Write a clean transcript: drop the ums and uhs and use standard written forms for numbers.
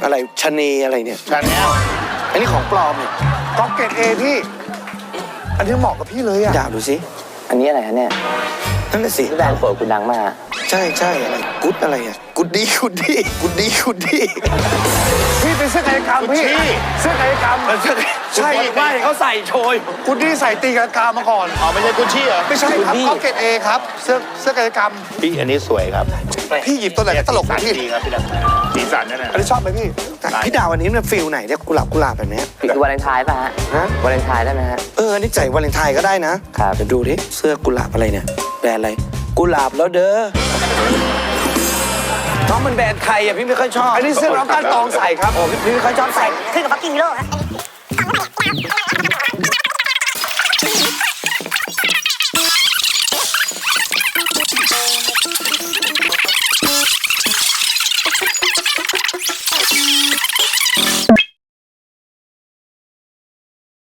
อะไรชะเนอะไรเนี่ย ชาแนล อันนี้ของปลอมเนี่ย ก๊อปเกรดเอพี่ อันนี้เหมาะกับพี่เลยอ่ะ ด่าดูสิ อันนี้อะไรฮะเนี่ย นั่นน่ะสิ ที่แบรนด์โปรดคุณดังมาก ใช่ใช่อะไรกุ๊ดอะไรอ่ะกุ๊ดดี้กุ๊ดดี้กุ๊ดดี้กุ๊ดดี้ พี่เป็นเสื้อกายกรรมพี่เสื้อกายกรรมใช่ ไม่เขาใส่โชย คุณดี้ใส่ตีกากามาก่อน อ๋อไม่ใช่กุชชี่เหรอ ไม่ใช่ครับก๊อปเกรดเอครับเสื้อกายกรรม พี่อันนี้สวยครับ พี่หยิบตัวไหนก็ตลกนะพี่ ดีครับพี่ดังสีสันนั่นน่ะ อันนี้ชอบไหมพี่ พี่ดาวอันนี้มันฟิลไหนเนี่ยกุหลาบแบบเนี้ย คือวาเลนไทน์ป่ะฮะ ฮะ วาเลนไทน์ได้ไหมฮะ อันนี้ใส่วาเลนไทน์ก็ได้นะครับ เดี๋ยวดูดิเสื้อกุหลาบอะไรเนี่ยแบรนด์อะไรกุหลาบแล้วเด้อน้องมันแบรนด์ไทยอ่ะพี่ไม่ค่อยชอบ อันนี้เสื้อน้องก้านตองใส่ครับ พี่ไม่ค่อยชอบใส่ ขึ้นกับฟักกิ้งฮีโร่ฮะ